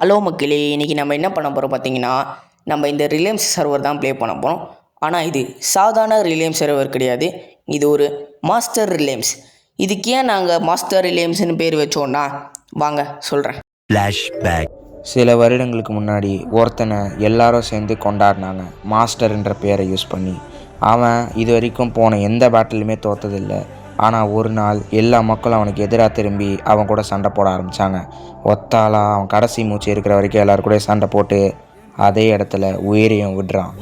Hello மக்களே, இன்றைக்கி நம்ம என்ன பண்ண போகிறோம் பார்த்தீங்கன்னா, நம்ம இந்த ரிலையன்ஸ் சர்வர் தான் ப்ளே பண்ண போகிறோம். ஆனால் இது சாதாரண ரிலையன்ஸ் சர்வர் கிடையாது, இது ஒரு மாஸ்டர் ரிலையன்ஸ். இதுக்கு ஏன் நாங்கள் மாஸ்டர் ரிலையன்ஸ்னு பேர் வச்சோன்னா வாங்க சொல்கிறேன். ஃப்ளாஷ்பேக். சில வருடங்களுக்கு முன்னாடி ஒருத்தனை எல்லாரும் சேர்ந்து கொண்டாடினாங்க மாஸ்டர்ன்ற பேரை யூஸ் பண்ணி. அவன் இது வரைக்கும் போன எந்த பேட்டிலுமே தோற்றதில்லை. ஆனால் ஒரு நாள் எல்லா மக்களும் அவனுக்கு எதிராக திரும்பி அவன் கூட சண்டை போட ஆரம்பித்தாங்க. ஒத்தாளாக அவன் கடைசி மூச்சு இருக்கிற வரைக்கும் எல்லோரும் கூட சண்டை போட்டு அதே இடத்துல உயிரையும் விடுறான்.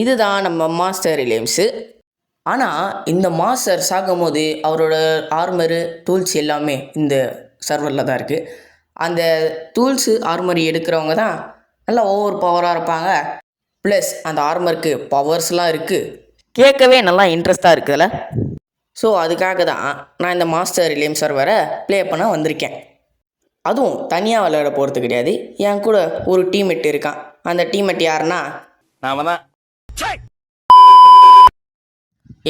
இதுதான் நம்ம மாஸ்டர் ரிலையன்ஸு. ஆனால் இந்த மாஸ்டர் சாகும்போது அவரோட ஆர்மரு டூல்ஸ் எல்லாமே இந்த சர்வரில் தான் இருக்குது. அந்த டூல்ஸு ஆர்மரி எடுக்கிறவங்க தான் நல்லா ஓவர் பவராக இருப்பாங்க. ப்ளஸ் அந்த ஆர்மருக்கு பவர்ஸ்லாம் இருக்குது. கேட்கவே நல்லா இன்ட்ரெஸ்ட்டாக இருக்குதுல்ல. ஸோ அதுக்காக தான் நான் இந்த மாஸ்டர் ரிலையன்ஸ் சர்வரை ப்ளே பண்ண வந்திருக்கேன். அதுவும் தனியாக விளையாட போகிறது கிடையாது, என் கூட ஒரு டீம்மேட் இருக்கான். அந்த டீம்மேட் யாருன்னா நாம தான்.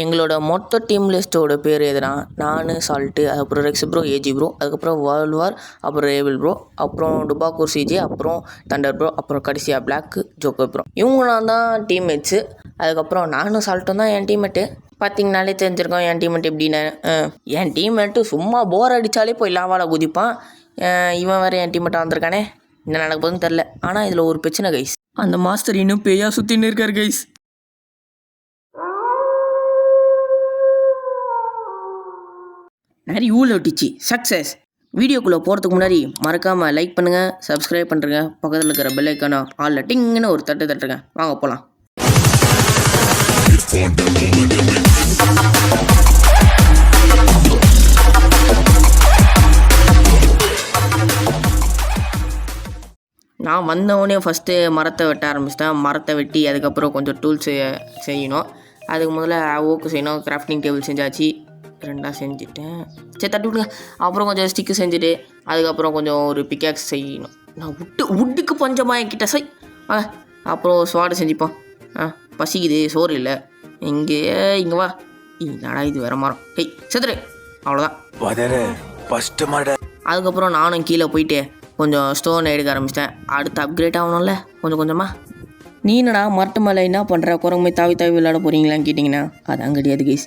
எங்களோட மொத்த டீம் லிஸ்ட்டோட பேர் எதுனா நான், சால்ட்டு, அப்புறம் ரெக்ஸ் ப்ரோ, ஏஜி ப்ரோ, அதுக்கப்புறம் வேர்ல்ட் வார், அப்புறம் ரேபிள் ப்ரோ, அப்புறம் டுபாக்கூர் சிஜே, அப்புறம் தண்டர் ப்ரோ, அப்புறம் கடைசியாக பிளாக்கு ஜோக்கர் ப்ரோ. இவங்களாம் தான் டீம்மேட்ஸு. அதுக்கப்புறம் நானும் சால்ட்டும் தான் என் டீம்மேட்டு. பார்த்தீங்கனாலே தெரிஞ்சிருக்கோம் என் டீம்மேட் எப்படின்னு. என் டீம்மேட்டு சும்மா போர் அடித்தாலே போய் லாவால குதிப்பான். இவன் வேறு என் டீம்மேட்டாக வந்திருக்கானே, என்ன நடக்க போகுதுன்னு தெரில. ஆனால் இதில் ஒரு பிரச்சனை கைஸ், அந்த மாஸ்டர் இன்னும் பேயா சுற்றின்னு இருக்கார் கைஸ். நிறைய ஊழல் ஒட்டிச்சு சக்ஸஸ். வீடியோக்குள்ளே போகிறதுக்கு முன்னாடி மறக்காமல் லைக் பண்ணுங்கள், சப்ஸ்கிரைப் பண்ணுறங்க, பக்கத்தில் இருக்கிற பெல் ஐக்கான ஆல்ல டிங்குன்னு ஒரு தட்டு தட்டுங்க. வாங்க போகலாம். நான் வந்தவொடனே ஃபஸ்ட்டு மரத்தை வெட்ட ஆரம்பிச்சிட்டேன். மரத்தை வெட்டி அதுக்கப்புறம் கொஞ்சம் டூல்ஸு செய்யணும். அதுக்கு முதல்ல ஓக்கு செய்யணும். கிராஃப்டிங் டேபிள் செஞ்சாச்சு, ரெண்டாக செஞ்சுட்டேன். சரி தட்டி விடுங்க. அப்புறம் கொஞ்சம் ஸ்டிக்கு செஞ்சுட்டு அதுக்கப்புறம் கொஞ்சம் ஒரு பிக்காக்ஸ் செய்யணும். நான் உட்டுக்கு பஞ்சமாக என்கிட்ட அப்புறம் ஸ்வாடு செஞ்சுப்போம். பசிக்குது, சோறு இல்லை. இங்கே வா. நடா இது வேற மரம். செத்துரு, அவ்வளோதான். அதுக்கப்புறம் நானும் கீழே போயிட்டு கொஞ்சம் ஸ்டோன் எடுக்க ஆரம்பிச்சிட்டேன். அடுத்து அப்கிரேட் ஆகணும்ல கொஞ்சம் கொஞ்சமாக. நீ என்னடா மரட்டு மேலே என்ன பண்ணுற, குரங்குமே தாவி தாவி விளையாட போகிறீங்களான்னு கேட்டிங்கன்னா அதான் கிடையாது கைஸ்.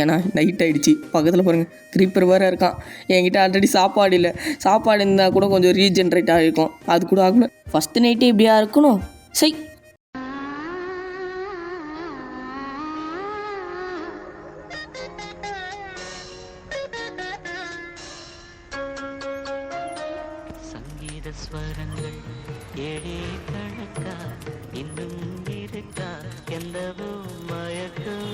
ஏன்னா நைட் ஆகிடுச்சு. பக்கத்தில் பாருங்கள் க்ரீப்பர் வேறு இருக்கான். என்கிட்ட ஆல்ரெடி சாப்பாடு இல்லை. சாப்பாடு இருந்தால் கூட கொஞ்சம் ரீஜென்ரேட் ஆகிருக்கும். அது கூட ஆகணும். ஃபஸ்ட்டு நைட்டு இப்படியா இருக்கணும். சரி ஸ்வரங்கள் ஏழே கணக்கா இன்னும் இருக்கா எந்தவோ மயக்கம்.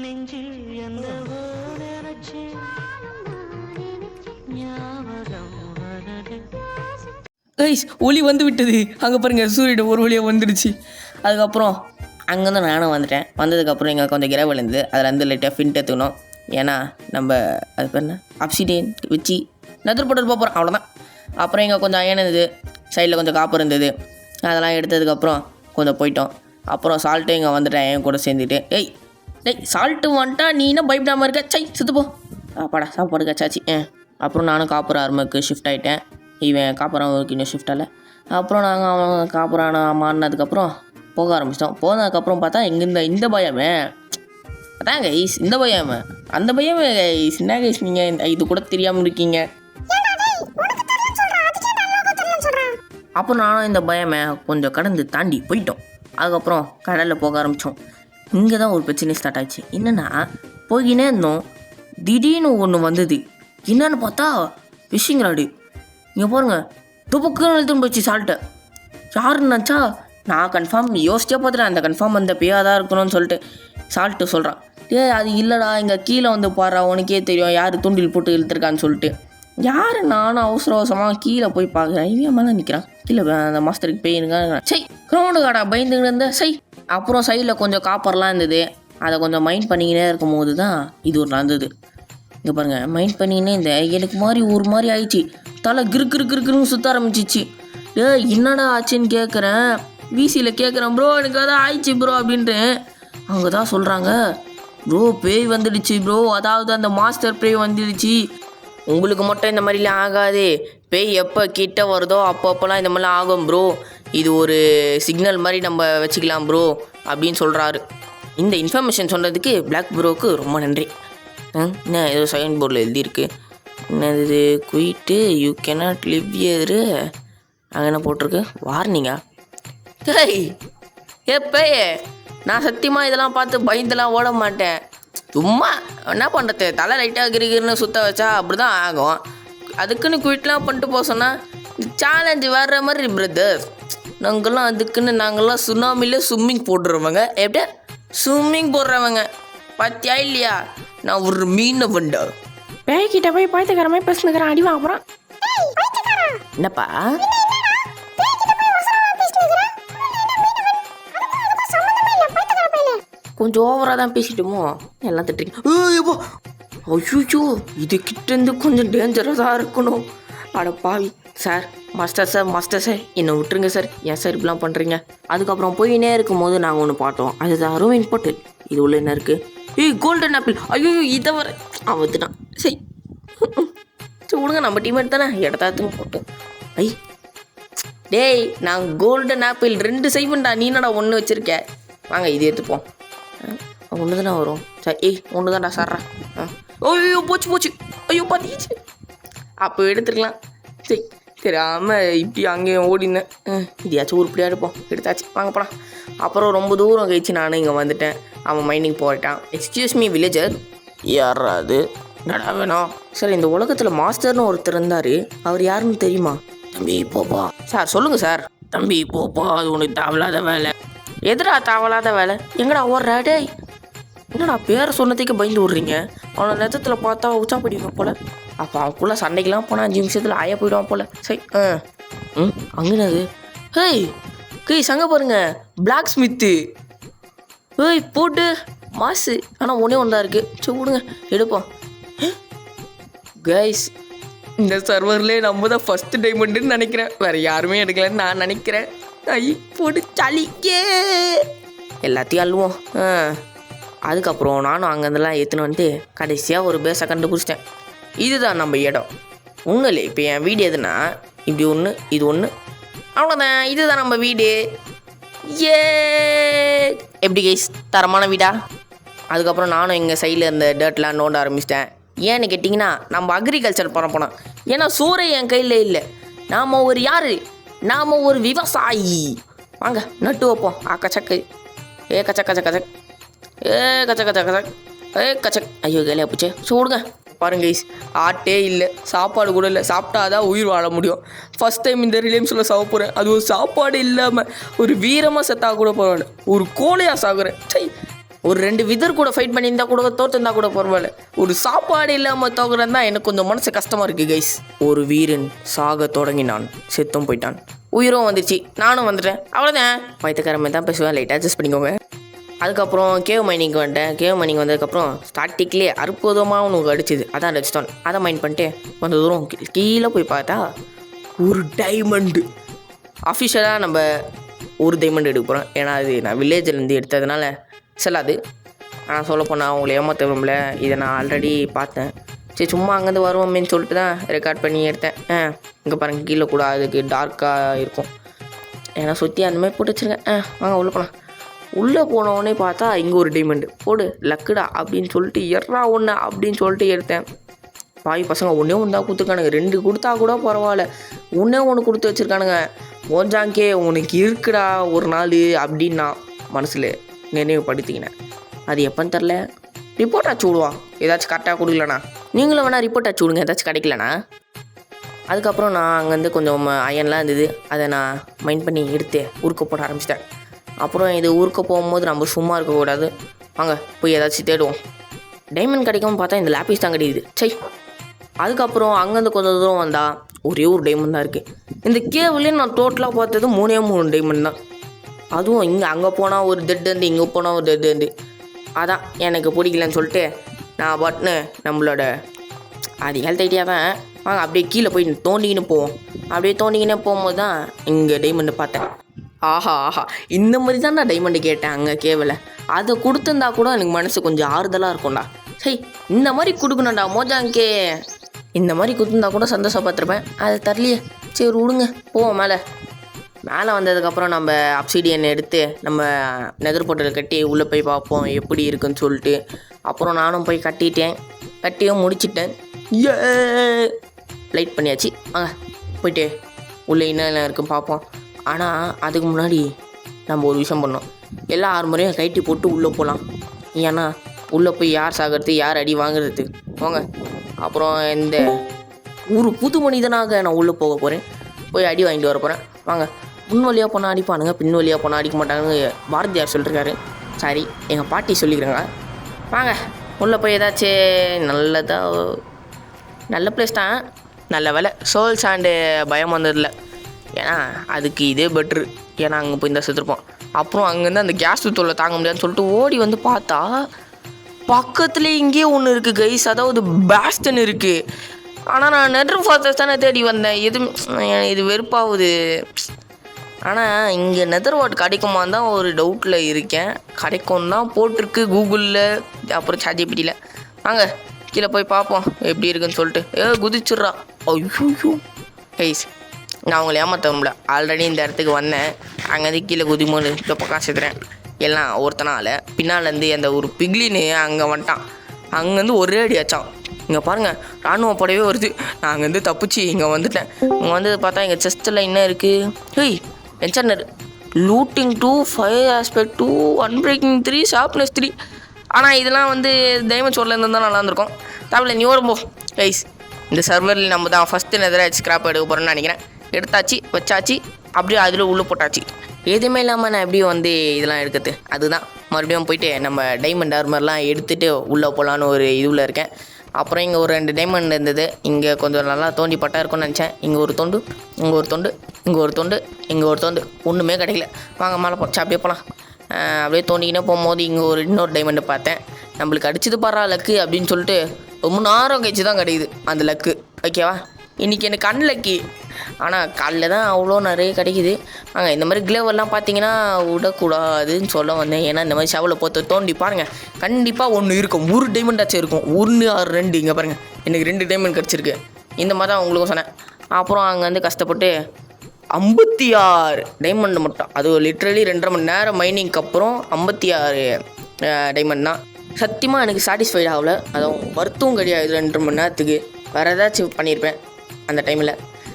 நெஞ்சில் எந்தவோ நினைச்சு ஞாபகம் வரது. கைஸ் ஒளி வந்து விட்டது. அங்கே பாருங்கள் சூரியன் ஒரு வழியாக வந்துடுச்சு. அதுக்கப்புறம் அங்கேருந்து நானும் வந்துட்டேன். வந்ததுக்கப்புறம் எங்களுக்கு கொஞ்சம் கிரவல் இருந்தது, அதில் வந்து லைட்டாக ஃபின்ட் எடுத்துக்கணும். ஏன்னா நம்ம அது பேர் என்ன அப்சிடியன் வச்சு நெதர் போட்டு போகிறோம், அவ்வளோதான். அப்புறம் எங்கள் கொஞ்சம் அயன் இருந்தது, சைடில் கொஞ்சம் காப்பர் இருந்தது, அதெல்லாம் எடுத்ததுக்கப்புறம் கொஞ்சம் போயிட்டோம். அப்புறம் சால்ட்டு இங்கே வந்துட்டேன் என் கூட சேர்ந்துட்டு. சால்ட்டு வந்துட்டா நீ என்ன பயப்படாமல் இருக்க, சை சுற்றுப்போ பாடா சாப்பாடு கச்சாச்சு. அப்புறம் நானும் காப்பர் ஆர்மருக்கு ஷிஃப்ட் ஆகிட்டேன். இவன் காப்பரானுக்கு இன்னும் ஷிஃப்ட் ஆகலை. அப்புறம் நாங்கள் அவன் காப்பரான மாறினதுக்கப்புறம் போக ஆரம்பிச்சிட்டோம். போனதுக்கப்புறம் பார்த்தா எங்கே இந்த பயமே அதான் கைஸ், இந்த பயமே அந்த பயமே கைஸ். என்ன கைஸ் நீங்கள் இது கூட தெரியாமல் இருக்கீங்க. அப்புறம் நானும் இந்த பயமே கொஞ்சம் கடந்து தாண்டி போயிட்டோம். அதுக்கப்புறம் கடலில் போக ஆரம்பித்தோம். இங்கே தான் ஒரு பிரச்சனை ஸ்டார்ட் ஆச்சு. என்னென்னா போய்கினே இருந்தோம், திடீர்னு ஒன்று வந்தது. என்னன்னு பார்த்தா ஃபிஷிங் ராடு. இங்கே பாருங்கள் துப்புக்குன்னு எழுத்துன்னு போச்சு சால்ட்டை. யாருன்னு நினச்சா நான் கன்ஃபார்ம் யோசிச்சே பார்த்துட்டேன், அந்த கன்ஃபார்ம் அந்த பேயாக தான் இருக்கணும்னு சொல்லிட்டு சால்ட்டு சொல்கிறான். அது இல்லைடா இங்கே கீழே வந்து பாடுறா, உனக்கே தெரியும் யார் தூண்டில் போட்டு இழுத்துருக்கான்னு சொல்லிட்டு. யார் நானும் அவசர அவசரமாக கீழே போய் பார்க்குறேன். இவன் மேலே நிற்கிறான். கீழே அந்த மாஸ்டருக்கு போயிருங்க. சை கிரௌண்டு காடா பயந்துக்கிட்டு இருந்தேன். சை அப்புறம் சைடில் கொஞ்சம் காப்பர்லாம் இருந்தது. அதை கொஞ்சம் மைண்ட் பண்ணிக்கினே இருக்கும் போது தான் இது ஒரு நடந்தது. இங்கே பாருங்கள், மைண்ட் பண்ணிக்கினே இந்த எனக்கு மாதிரி ஒரு மாதிரி ஆயிடுச்சு. தலை கிறுக்குன்னு சுற்ற ஆரம்பிச்சிச்சு. என்னடா ஆச்சுன்னு கேட்குறேன். விசியில் கேட்குறேன். ப்ரோ எனக்கு அதான் ஆயிடுச்சு ப்ரோ அப்படின்ட்டு. அவங்க தான் சொல்கிறாங்க, ப்ரோ பேய் வந்துடுச்சு ப்ரோ, அதாவது அந்த மாஸ்டர் பேய் வந்துடுச்சு. உங்களுக்கு மட்டும் இந்த மாதிரிலாம் ஆகாது. பேய் எப்போ கிட்ட வருதோ அப்பப்போலாம் இந்த மாதிரிலாம் ஆகும் ப்ரோ. இது ஒரு சிக்னல் மாதிரி நம்ம வச்சுக்கலாம் ப்ரோ அப்படின்னு சொல்கிறாரு. இந்த இன்ஃபர்மேஷன் சொன்னதுக்கு பிளாக் ப்ரோவுக்கு ரொம்ப நன்றி. என்ன ஏதோ சைன் போர்டில் எழுதியிருக்கு. என்னது குயிட்டு யூ கேனாட் லிவ் இயர். அங்கே என்ன போட்டிருக்கு? வார்னிங்கா? டேய் பேயே, நான் சத்தியமாக இதெல்லாம் பார்த்து பயந்துலாம் ஓட மாட்டேன். சும்மா என்ன பண்ணுறது, தலை லைட்டாக கிரிகிரின்னு சுற்ற வச்சா அப்படி தான் ஆகும். அதுக்குன்னு குயிட்லாம் பண்ணிட்டு போக சொன்னால் சேலஞ்சு வர்ற மாதிரி பிரதர். நாங்கள்லாம் சுனாமியில் ஸ்விம்மிங் போடுறவங்க. எப்படியா ஸ்விம்மிங் போடுறவங்க பார்த்தியா இல்லையா? நான் ஒரு மீனை வண்டா. பேய்கிட்ட போய் பைத்தியக்கார மாதிரி பேசினுக்கிறேன். அடி வாங்க போகிறான். என்னப்பா கொஞ்சம் ஓவராக தான் பேசிட்டோமோ? எல்லாம் திட்டுறீங்க. ஐயோ இது கிட்டேருந்து கொஞ்சம் டேஞ்சரஸாக இருக்கணும். அட பாவி சார், மாஸ்டர் சார் என்னை விட்டுருங்க சார். ஏன் சார் இப்படிலாம் பண்ணுறீங்க? அதுக்கப்புறம் போயினே இருக்கும்போது நாங்கள் ஒன்று பார்த்தோம். அதுதான் அரோவின் போட்டல். இது உள்ள என்ன இருக்குது? Golden apple. ஐயோ இதை வர அவத்துட்டான். சரி விடுங்க, நம்ம டீம் எடுத்தானே இடத்தாத்துங்க போட்டு. டேய் நான் கோல்டன் ஆப்பிள் 2 செய்வேன்டா. நீ என்னடா 1 வச்சுருக்க? வாங்க இது எடுத்துப்போம். ஒன்று தானே வரும். சரி ஒன்று தான்டா சார்றா. ஐயோ போச்சு. ஐயோ பார்த்திச்சு. அப்போ எடுத்துருக்கலாம். சரி தெரியாமல் இப்படி அங்கேயும் ஓடினேன். இதையாச்சும் உருப்படியாக எடுப்போம். எடுத்தாச்சு, வாங்க போகலாம். அப்புறம் ரொம்ப தூரம் கழிச்சு நானும் இங்கே வந்துட்டேன். அவன் மைனிங் போயிட்டான். Excuse me villager. யாராது? நடா வேணும் சார். இந்த உலகத்தில் மாஸ்டர்னு ஒருத்தர் இருந்தார். அவர் யாருன்னு தெரியுமா? தம்பி போப்பா. சார் சொல்லுங்கள் சார். தம்பி போப்பா, அது உனக்கு தேவையில்லாத வேலை. எதுடா தேவையில்லாத வேலை? எங்கடா ஓடுற? டேய் என்னடா பேரை சொன்னதுக்கு பயந்து விட்றீங்க? அவனை நெஜத்தில் பார்த்தா உச்சா போயிடுவான் போல். அப்போ அவனுக்குள்ளே சண்டைக்கெலாம் போனால் 5 நிமிஷத்தில் ஆய போயிடுவான் போல். சரி அங்கேனது? சங்க பாருங்க, பிளாக் ஸ்மித்து. போட்டு மாசு. ஆனால் ஒன்றே ஒன்றா இருக்குது. சரி விடுங்க எடுப்போம். கைஸ் இந்த சர்வர்லேயே நம்ம தான் ஃபஸ்ட்டு டைமண்டுன்னு நினைக்கிறேன். வேறு யாருமே எடுக்கலன்னு நான் நினைக்கிறேன். போட்டு சளிக்கே எல்லாத்தையும் அள்ளுவோம். அதுக்கப்புறம் நானும் அங்கேருந்துலாம் ஏற்றுன்னு வந்துட்டு கடைசியாக ஒரு பேஸை கண்டுபிடிச்சிட்டேன். இதுதான் நம்ம இடம். உண்மையிலே இப்போ என் வீடு எதுனா இப்படி ஒன்று, இது ஒன்று, அவ்வளோதான். இதுதான் நம்ம வீடு. எப்படி கைஸ், தரமான வீடா? அதுக்கப்புறம் நானும் எங்கள் சைடில் இருந்த டர்ட்லாம் நோண்ட ஆரம்பிச்சிட்டேன். ஏன்னு கேட்டிங்கன்னா நம்ம அக்ரிகல்ச்சர் பண்ண போனோம். ஏன்னா சூறை என் கையில் இல்லை. நாம் ஒரு யார்? நாம் ஒரு விவசாயி. வாங்க நட்டு வைப்போம். கச்சக்கு கச்சக் கச்சக். ஐயோ கேலையா போச்சே. சூடுங்க பாருங்க கைஸ், ஆட்டே இல்லை, சாப்பாடு கூட இல்லை. சாப்பிட்டாதான் உயிர் வாழ முடியும். ஃபஸ்ட் டைம் இந்த ரிலேம்ஸில் சாக போகிறேன். அது ஒரு சாப்பாடு இல்லாமல் ஒரு வீரமாக செத்தாக கூட பரவாயில்ல, ஒரு கோழையாக சாகுறேன். சை, ஒரு 2 விதர் கூட ஃபைட் பண்ணியிருந்தா கூட தோற்றுந்தா கூட பரவாயில்ல, ஒரு சாப்பாடு இல்லாமல் தோக்குறேன் தான் எனக்கு கொஞ்சம் மனசு கஷ்டமாக இருக்குது கைஸ். ஒரு வீரன் சாக தொடங்கினான், செத்தும் போயிட்டான். உயிரும் வந்துச்சு, நானும் வந்துட்டேன். அவ்வளோதான். வயிற்றுக்காரமே தான் பேசுவேன், லைட்டாக அட்ஜஸ்ட் பண்ணிக்கோங்க. அதுக்கப்புறம் கேவ் மைனிங்க்கு வந்துட்டேன். கேவ் மைனிங் வந்ததுக்கப்புறம் ஸ்டார்டிங்லேயே அற்புதமாக உனக்கு அடிச்சுது. அதான் ரெட்ஸ்டோன். அதை மைண்ட் பண்ணிட்டு கொஞ்சம் தூரம் கீழே போய் பார்த்தா ஒரு டைமண்டு. அஃபிஷியலாக நம்ம ஒரு டைமண்ட் எடுக்க போகிறோம். ஏன்னா அது நான் வில்லேஜ்லேருந்து எடுத்ததுனால செல்லாது. ஆனால் சொல்லப்போனால் அவங்கள ஏமாற்ற விரும்பல. இதை நான் ஆல்ரெடி பார்த்தேன். சரி சும்மா அங்கேருந்து வருவோமேன்னு சொல்லிட்டு தான் ரெக்கார்ட் பண்ணி எடுத்தேன். இங்கே பாருங்கள், கீழே கூட அதுக்கு டார்க்காக இருக்கும். ஏன்னா சுற்றி அந்தமாதிரி போட்டு வச்சுருக்கேன். வாங்க உள்ளே போகலாம். உள்ளே போனவொடனே பார்த்தா இங்கே ஒரு டைமண்டு. போடு லக்குடா அப்படின்னு சொல்லிட்டு எறா ஒன்று அப்படின்னு சொல்லிட்டு எடுத்தேன். பாய் பசங்க ஒன்றே ஒன்று தான் கொடுத்துருக்கானுங்க. 2 கொடுத்தா கூட பரவாயில்ல, ஒன்றே ஒன்று கொடுத்து வச்சுருக்கானுங்க. ஓஞ்சாங்கே உனக்கு இருக்குடா ஒரு நாள் அப்படின்னு நான் மனசில் நினைவுபடுத்திக்கினேன். அது எப்போன்னு தெரில. ரிப்போர்ட் ஆச்சு விடுவான், ஏதாச்சும் கரெக்டாக கொடுக்கலண்ணா. நீங்களும் வேணால் ரிப்போர்ட் ஆச்சு விடுங்க ஏதாச்சும் கிடைக்கலண்ணா. அதுக்கப்புறம் நான் அங்கேருந்து கொஞ்சம் அயன்லாம் இருந்தது, அதை நான் மைண்ட் பண்ணி எடுத்து ஊருக்கு போட ஆரம்பிச்சிட்டேன். அப்புறம் இது ஊருக்கு போகும்போது நம்ம சும்மா இருக்கக்கூடாது. வாங்க போய் ஏதாச்சும் தேடுவோம். டைமண்ட் கிடைக்கும்னு பார்த்தா இந்த லேப்பிஸ் தான் கிடைக்குது. சை, அதுக்கப்புறம் அங்கேருந்து கொஞ்சம் தூரம் வந்தால் ஒரே ஒரு டைமண்ட் தான் இருக்குது. இந்த கேவ்லேயே நான் டோட்டலாக பார்த்தது 3 டைமண்ட் தான். அதுவும் இங்கே அங்கே போனால் ஒரு டெட்டு இங்கே போனால் ஒரு டெட்டு. அதான் எனக்கு பிடிக்கலன்னு சொல்லிட்டு நான் பட்னு நம்மளோட அது ஹெல்த் ஐடியா தான். வாங்க அப்படியே கீழே போய் தோண்டிக்கின்னு போவோம். அப்படியே தோண்டிக்கினே போகும்போது தான் இங்கே டைமண்டு பார்த்தேன். ஆஹா இந்த மாதிரி தான் நான் டைமண்டு கேட்டேன் அங்கே கேவலை. அதை கொடுத்துருந்தா கூட எனக்கு மனசு கொஞ்சம் ஆறுதலாக இருக்கும்டா. சரி இந்த மாதிரி கொடுக்கணும்டா மோஜாங்கே. இந்த மாதிரி கொடுத்துருந்தா கூட சந்தோஷப்பட்டிருப்பேன். அது தரலையே. சரி விடுங்க போவோம் மேலே வந்ததுக்கப்புறம் நம்ம அப்சிடியன் எடுத்து நம்ம நெதர் போர்ட்டல் கட்டி உள்ளே போய் பார்ப்போம் எப்படி இருக்குன்னு சொல்லிட்டு. அப்புறம் நானும் போய் கட்டியும் முடிச்சிட்டேன். லைட் பண்ணியாச்சு. போயிட்டு உள்ளே என்ன இருக்குன்னு பார்ப்போம். ஆனால் அதுக்கு முன்னாடி நம்ம ஒரு விஷயம் பண்ணோம். எல்லா 6 முறையும் கைட்டி போட்டு உள்ளே போகலாம். ஏன்னா உள்ளே போய் யார் சாகிறது யார் அடி வாங்குறது போங்க. அப்புறம் இந்த ஒரு புது மனிதனாக நான் உள்ளே போக போகிறேன். போய் அடி வாங்கிட்டு வர போகிறேன். வாங்க. முன் வழியாக போனால் அடிப்பானுங்க, பின் வழியாக போனால் அடிக்க மாட்டானுங்க பாரதியார் சொல்லியிருக்காரு. சரி எங்கள் பாட்டி சொல்லிக்கிறேங்க. வாங்க உள்ளே போய் ஏதாச்சும் நல்ல பிளேஸ் தான். நல்ல வேலை சோல் சாண்டு பயம் வந்ததில்லை. ஏன்னா அதுக்கு இதே பெட்ரு. ஏன்னா அங்கே போய் இந்த செத்துருப்போம். அப்புறம் அங்கேருந்து அந்த கேஸ் தொல்லை தாங்க முடியாதுன்னு சொல்லிட்டு ஓடி வந்து பார்த்தா பக்கத்தில் இங்கேயே ஒன்று இருக்குது கைஸ். அதாவது பேஸ்டன் இருக்குது. ஆனால் நான் நெட்ரு ஃபாஸ்டர்ஸ் தானே தேடி வந்தேன். இது வெறுப்பாகுது. ஆனால் இங்கே நெதர் வாட் கிடைக்குமான்னு தான் ஒரு டவுட்டில் இருக்கேன். கிடைக்கும் தான் போட்டிருக்கு கூகுளில் அப்புறம் சாட்ஜிபிட்டியில். வாங்க கீழே போய் பார்ப்போம் எப்படி இருக்குன்னு சொல்லிட்டு. குதிச்சிட்றா. ஐயோ கைஸ் நான் அவங்கள ஏமாற்றமுடில. ஆல்ரெடி இந்த இடத்துக்கு வந்தேன். அங்கேருந்து கீழே குதிமோன்னு இப்போ பக்கம் சேர்த்துறேன். எல்லாம் ஒருத்தனால பின்னாலேருந்து அந்த ஒரு பிக்லின்னு அங்கே வந்துட்டான். அங்கேருந்து ஒரே அடி ஆச்சான். இங்கே பாருங்கள் ராணுவ படையே வருது. நான் அங்கேருந்து தப்பிச்சு இங்கே வந்துட்டேன். இங்கே வந்து பார்த்தா எங்கள் செஸ்ட்டில் என்ன இருக்குது. Hey enchanter looting 2 5 aspect 2 unbreaking 3 sharpness 3. ஆனால் இதெல்லாம் வந்து டைமண்ட் சோரில் இருந்து தான் நல்லா இருந்திருக்கும். தமிழில் நீ வரும்போ கைஸ். இந்த சர்வரில் நம்ம தான் ஃபஸ்ட்டு நெதராக ஸ்கிராப் எடுக்க போகிறோன்னு நினைக்கிறேன். எடுத்தாச்சு வச்சாச்சு அப்படியே அதில் உள்ளே போட்டாச்சு. எதுவுமே இல்லாமல் நான் எப்படியும் வந்து இதெல்லாம் எடுக்கிறது. அதுதான் மறுபடியும் போயிட்டு நம்ம டைமண்ட் ஆர்மர்லாம் எடுத்துகிட்டு உள்ளே போகலான்னு ஒரு இதுவில் இருக்கேன். அப்புறம் இங்கே ஒரு 2 டைமண்ட் இருந்தது. இங்கே கொஞ்சம் நல்லா தோண்டி பட்டா இருக்கும்னு நினச்சேன். இங்கே ஒரு தொண்டு, இங்கே ஒரு தொண்டு, இங்கே ஒரு தொண்டு, இங்கே ஒரு தொண்டு. ஒன்றுமே கிடைக்கல. வாங்க மேலே போச்சு அப்படியே போகலாம். அப்படியே தோண்டிக்கினே போகும்போது இங்கே இன்னொரு டைமண்டு பார்த்தேன். நம்மளுக்கு அடிச்சது பாரா லக்கு அப்படின்னு சொல்லிட்டு ரொம்ப நேரம் கழிச்சு தான் கிடைக்குது அந்த லக்கு. ஓகேவா இன்றைக்கி எனக்கு அன்லக்கி. ஆனால் காலையில் தான் அவ்வளோ நிறைய கிடைக்குது. இந்த மாதிரி கிளவெல்லாம் பார்த்தீங்கன்னா விடக்கூடாதுன்னு சொல்ல வந்தேன். ஏன்னா இந்த மாதிரி ஷவலை போட்டு தோண்டி பாருங்கள் கண்டிப்பாக ஒன்று இருக்கும். ஒரு டைமண்டாச்சும் இருக்கும். 1 ஆர் 2. இங்கே பாருங்கள் எனக்கு 2 டைமண்ட் கிடச்சிருக்கு. இந்த மாதிரி தான் உங்களுக்கும் சொன்னேன். அப்புறம் அங்கேருந்து கஷ்டப்பட்டு 56 டைமண்ட் மட்டும். அது லிட்ரலி 2.5 மணி நேரம் மைனிங்க்கு அப்புறம் 56 டைமண்ட் தான். சத்தியமாக எனக்கு சாட்டிஸ்ஃபைட் ஆகலை. அதுவும் வருத்தம் கிடையாது. 2.5 மணி நேரத்துக்கு வேறு ஏதாச்சும் பண்ணியிருப்பேன் அந்த டைமில்.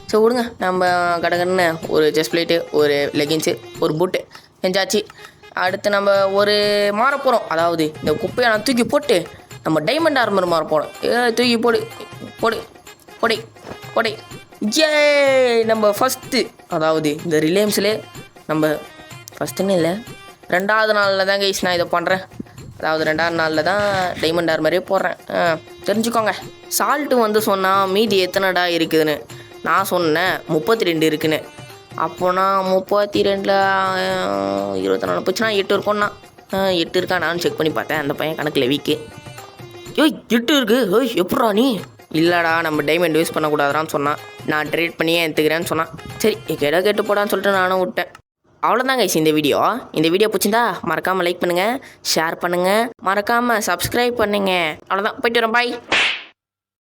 ஸோ விடுங்க நம்ம கடகன்னு ஒரு செஸ்ட் பிளேட்டு, ஒரு லெகின்ஸு, ஒரு பூட்டு செஞ்சாச்சு. அடுத்து நம்ம ஒரு மாற போகிறோம். அதாவது இந்த குப்பையை நான் தூக்கி போட்டு நம்ம டைமண்ட் ஆர்மர் மாற போகிறோம். தூக்கி போடு போடு போடை போடை. நம்ம ஃபஸ்ட்டு அதாவது இந்த ரிலேம்ஸ்லேயே நம்ம ஃபஸ்ட்டுன்னு இல்லை 2வது நாளில் தான் கைஸ் நான் இதை பண்ணுறேன். அதாவது 2வது நாளில் தான் டைமண்ட் ஆர்மரே போடுறேன். தெரிஞ்சுக்கோங்க. சால்ட்டு வந்து சொன்னால் மீதி எத்தனைடா இருக்குதுன்னு நான் சொன்னேன் 32 இருக்குன்னு. அப்போனா 32ல் 24 போச்சுன்னா 8 இருக்கும்னா 8 இருக்கா நானும் செக் பண்ணி பார்த்தேன். அந்த பையன் கணக்கில் வீக்கு. 8 இருக்குது. எப்பட்றா நீ? இல்லைடா நம்ம டைமண்ட் யூஸ் பண்ணக்கூடாதான்னு சொன்னான். நான் ட்ரேட் பண்ணியே எடுத்துக்கிறேன்னு சொன்னான். சரி கேட்டு போடான்னு சொல்லிட்டு நானும் விட்டேன். அவ்வளோதாங்க கைஸ் இந்த வீடியோ. இந்த வீடியோ பிடிச்சிருந்தா மறக்காமல் லைக் பண்ணுங்கள், ஷேர் பண்ணுங்கள், மறக்காமல் சப்ஸ்கிரைப் பண்ணுங்கள். அவ்வளோதான் போய்ட்டு வரேன். பாய்.